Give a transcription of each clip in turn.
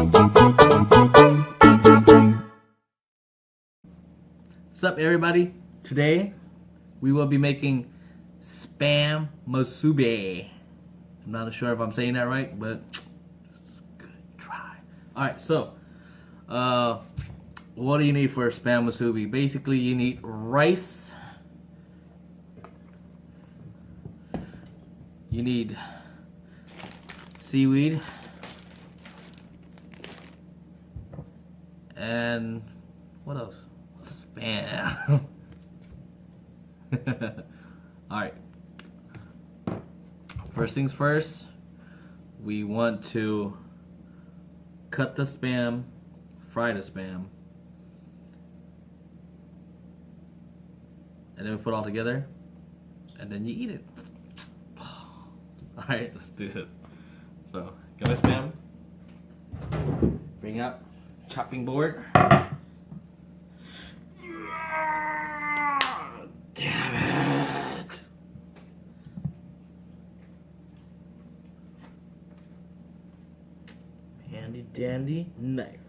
What's up, everybody? Today we will be making spam musubi. I'm not sure if I'm saying that right, but good try. Alright, so what do you need for spam musubi? Basically, you need rice, you need seaweed, and what else? Spam. Alright. First things first, we want to cut the spam, fry the spam, and then we put it all together, and then you eat it. Alright, let's do this. So, get my spam, bring out chopping board. Damn it! Handy dandy knife.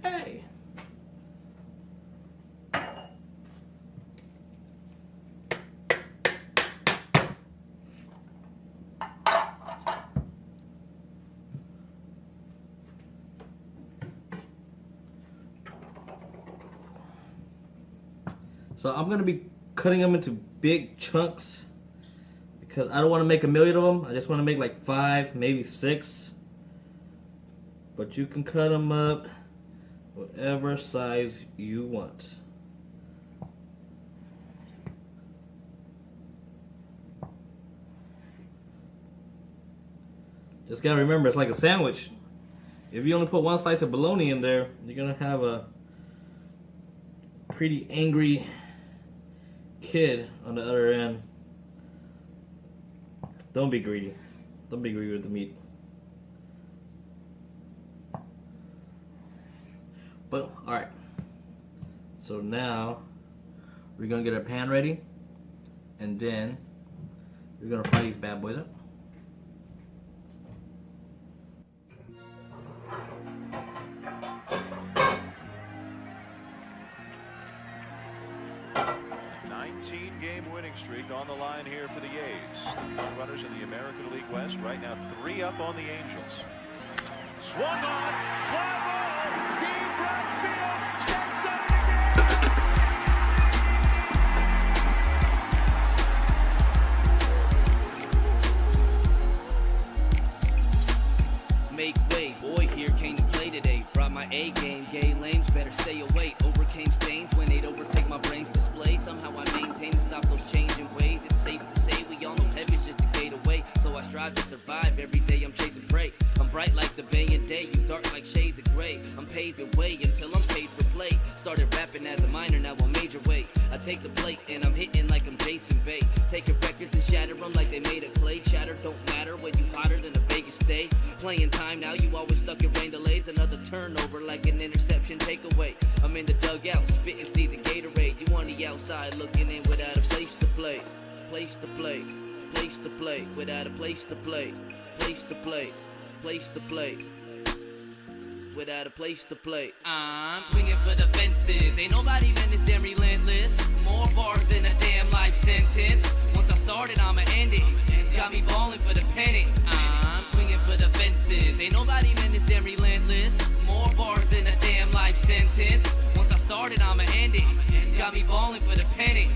Hey! So I'm gonna be cutting them into big chunks because I don't want to make a million of them. I just want to make like 5, maybe 6. But you can cut them up whatever size you want. Just gotta remember, it's like a sandwich. If you only put one slice of bologna in there, you're gonna have a pretty angry kid on the other end. Don't be greedy. Don't be greedy with the meat. But alright. So now we're gonna get our pan ready, and then we're gonna fry these bad boys up. Game winning streak on the line here for the A's. The front runners in the American League West right now 3 up on the Angels. Swung on, fly ball, deep right field, gets it again. Make way, boy here came to play today. Brought my A game, gay lames better stay away. Overcame stains when they'd overtake my brain's display. Somehow I maintain to stop those changing ways. It's safe to say we all know heavy's just a gate away. So I strive to survive every day. I'm chasing prey. I'm bright like the bay of day. You dark like shades of gray. I'm paving way until I'm paid for play. Started rapping as a minor, now I'm major way. I take the plate and I'm hitting like I'm Jason Bay. Taking records and shatter them like they made of clay. Chatter don't matter when you hotter than a Vegas day. Playing time now, you always stuck in rain delays. Another turnover like an interception takeaway. I'm in the dugout, spitting seeds of Gatorade. You on the outside looking in without a place to play. Place to play, place to play, without a place to play. Place to play, place to play, without a place to play. I'm swinging for the fences. Ain't nobody been this damn relentless. More bars than a damn life sentence. Once I started, I'ma end it. Got me balling for the pennant. I'm swinging for the fences. Ain't nobody been this damn relentless. More bars than a damn life sentence. Once I started, I'ma end it. Got me balling for the pennant.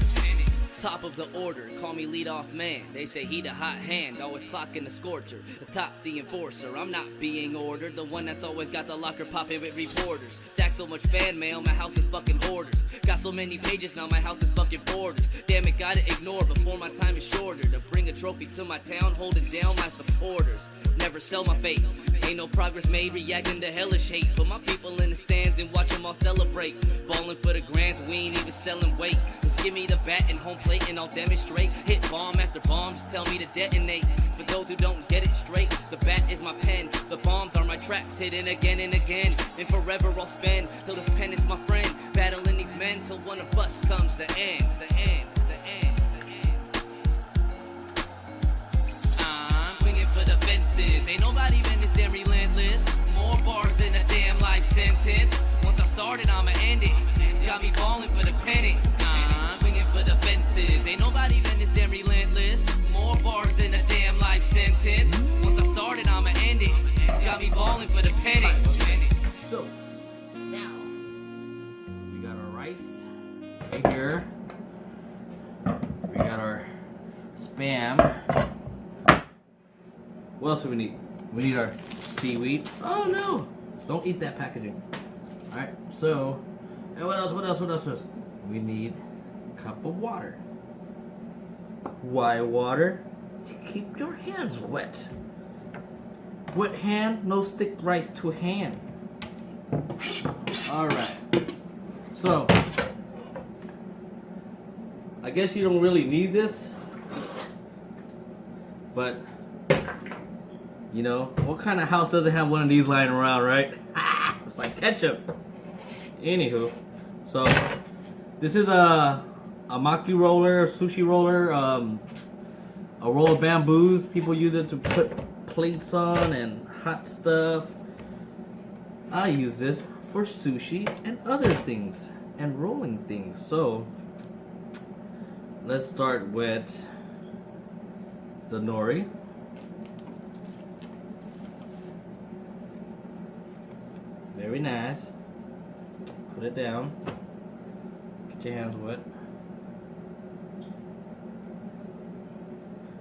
Top of the order, call me leadoff man. They say he the hot hand, always clocking the scorcher. The top, the enforcer, I'm not being ordered. The one that's always got the locker popping with reporters. Stack so much fan mail, my house is fucking hoarders. Got so many pages now, my house is fucking borders. Damn it, gotta ignore before my time is shorter. To bring a trophy to my town, holding down my supporters. Never sell my fate. Ain't no progress made, reacting to hellish hate. Put my people in the stands and watch them all celebrate. Ballin' for the grands, we ain't even selling weight. Just give me the bat and home plate and I'll demonstrate. Hit bomb after bomb, just tell me to detonate. For those who don't get it straight, the bat is my pen. The bombs are my tracks, hitting again and again. And forever I'll spend, till this pen is my friend. Battling these men till one of us comes the end, the end, the end, the end. sentence. Once I started, I'ma end it. Got me balling for the pennant. Swinging for the fences. Ain't nobody been this damn relentless. More bars than a damn life sentence. Once I started, I'ma end it. Got me balling for the pennant. So, now, we got our rice right here. We got our Spam. What else do we need? We need our seaweed. Oh no! Don't eat that packaging. Alright, so, and what else? We need a cup of water. Why water? To keep your hands wet. Wet hand, no stick rice to hand. Alright. So, I guess you don't really need this. But, you know, what kind of house doesn't have one of these lying around, right? It's like ketchup. Anywho, so this is a maki roller, sushi roller, a roll of bamboos. People use it to put plates on and hot stuff. I use this for sushi and other things and rolling things. So let's start with the nori. Very nice. Put it down. Get your hands wet.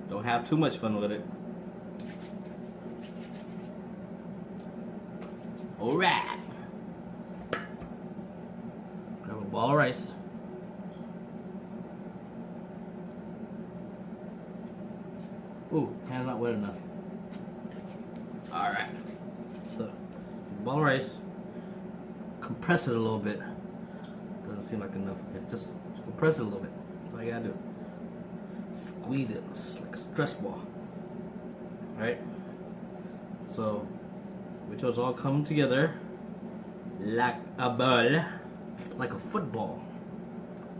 Don't have too much fun with it. Alright. Grab a ball of rice. Ooh, hand's not wet enough. Alright. So, ball of rice. Compress it a little bit. Doesn't seem like enough. Okay, just compress it a little bit. That's all you gotta do. Squeeze it. It's like a stress ball. Alright? So, which was all come together like a ball. Like a football.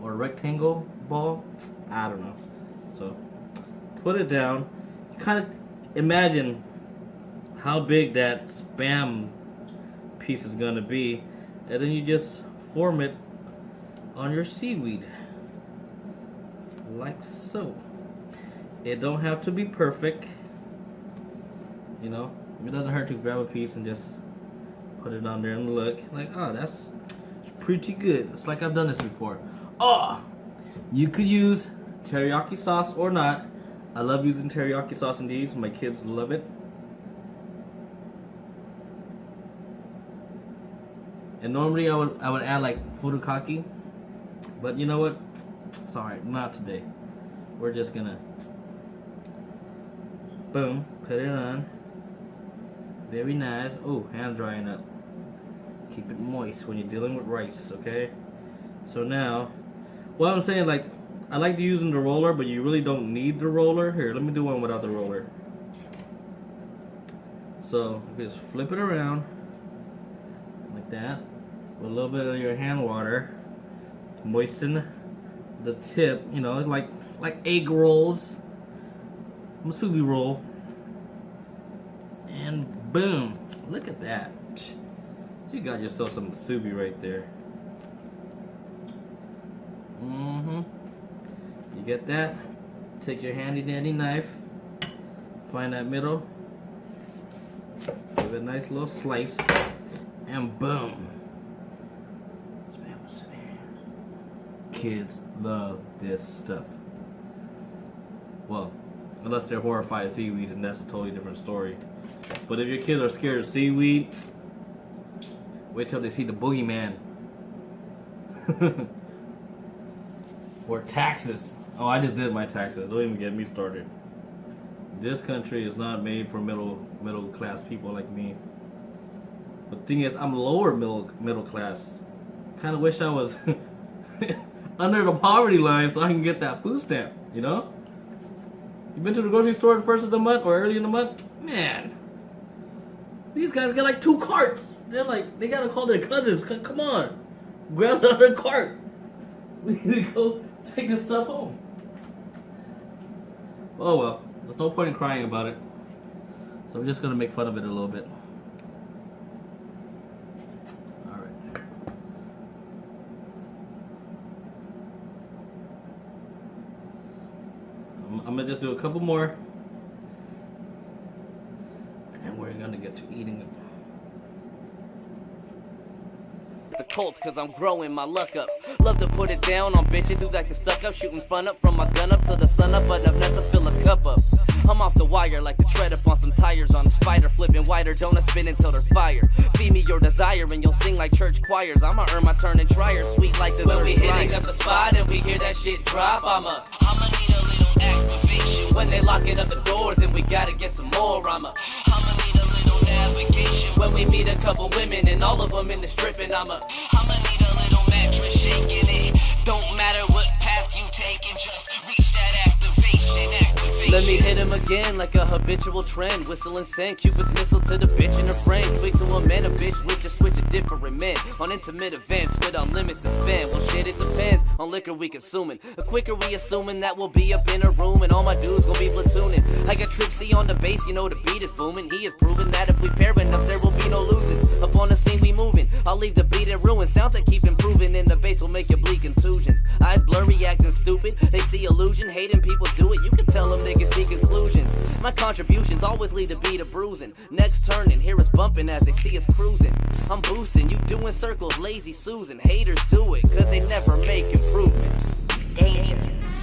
Or a rectangle ball. I don't know. So, put it down. You kind of imagine how big that Spam piece is gonna be, and then you just form it on your seaweed like so. It don't have to be perfect, you know. It doesn't hurt to grab a piece and just put it on there and look like, oh, that's pretty good. It's like I've done this before. Oh, you could use teriyaki sauce or not. I love using teriyaki sauce in these. My kids love it. And normally I would add like furikake, but you know what? It's alright, not today. We're just gonna boom, put it on. Very nice. Oh, hand drying up. Keep it moist when you're dealing with rice, okay? So now, what I'm saying, like, I like to use the roller, but you really don't need the roller. Here, let me do one without the roller. So, just flip it around like that with a little bit of your hand water. Moisten the tip, you know, like egg rolls, musubi roll, and boom! Look at that. You got yourself some musubi right there. You get that? Take your handy dandy knife, find that middle, give it a nice little slice, and boom! Kids love this stuff. Well, unless they're horrified of seaweed, and that's a totally different story. But if your kids are scared of seaweed, wait till they see the boogeyman. Or taxes. Oh, I just did my taxes. Don't even get me started. This country is not made for middle class people like me. But the thing is, I'm lower middle class. Kind of wish I was under the poverty line so I can get that food stamp, you know? You been to the grocery store the first of the month or early in the month? Man, these guys got like 2 carts. They're like, they gotta call their cousins. Come on, grab the other cart. We need to go take this stuff home. Oh well, there's no point in crying about it. So we're just gonna make fun of it a little bit. Alright. I'm gonna just do a couple more, and then we're gonna get to eating them. The Colts, cause I'm growing my luck up. Love to put it down on bitches who's acting stuck up, shooting fun up from my gun up to the sun up, but I've never fill a cup up. I'm off the wire like a tread up on some tires on a spider, flipping wider, donuts spin until they're fire. Feed me your desire and you'll sing like church choirs. I'ma earn my turn and try her, sweet like dessert. When we hitting up the spot and we hear that shit drop, I'ma need a little activation. When they locking up the doors and we gotta get some more, I'ma need a little navigation. When we meet a couple women and all of them in the strip, and I'ma need a little mattress shaking it. Don't matter what path you take and just reach that activation. Let me hit him again like a habitual trend. Whistle and send Cupid's missile to the bitch and her friend. Quick to amend a bitch with a switch of different men. On intimate events with unlimited spend. Well shit, it depends on liquor we consuming. The quicker we assuming that we'll be up in a room and all my dudes gon' be platooning. I got Tripsy on the bass, you know the beat is booming. He has proven that if we pairing up there will be no losing. Up on the scene we moving, I'll leave the beat in ruin. Sounds like keep improving in the bass will make you bleed contusions. Eyes blurry, acting stupid, they see illusion. Hating people do it, you can tell them niggas see conclusions. My contributions always lead to beat of bruising. Next turning, hear us bumping as they see us cruising. I'm boosting, you doing circles, lazy Susan. Haters do it, cause they never make improvements. Danger.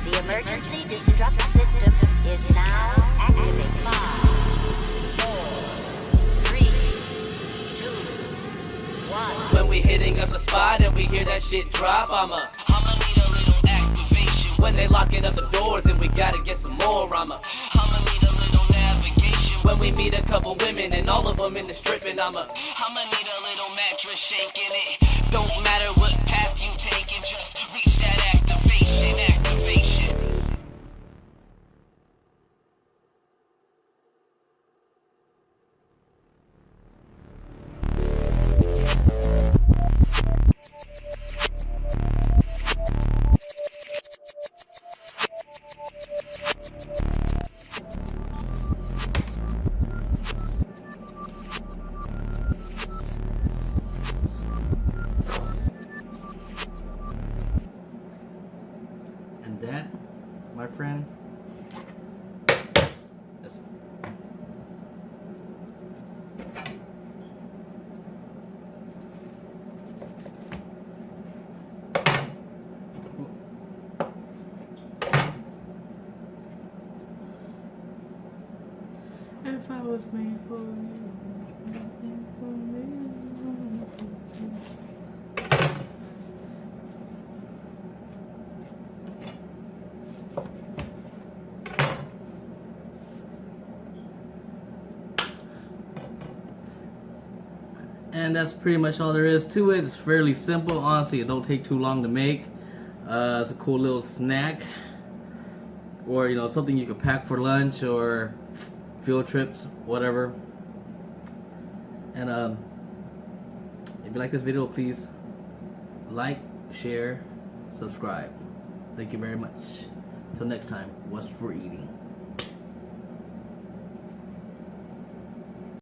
The emergency destruct system is now activated. 5, 4, 3, 2, 1. When we hitting up the spot and we hear that shit drop, I'ma need a little activation. When they locking up the doors and we gotta get some more, I'ma need a little navigation. When we meet a couple women and all of them in the strip, and I'ma need a little mattress shaking it. Don't matter what path you take and just reach that activation. And that, my friend, is if I was made for you, made for me. And that's pretty much all there is to it. It's fairly simple. Honestly, it don't take too long to make. It's a cool little snack, or you know, something you could pack for lunch or field trips, whatever. And if you like this video, please like, share, subscribe. Thank you very much. Till next time, what's for eating?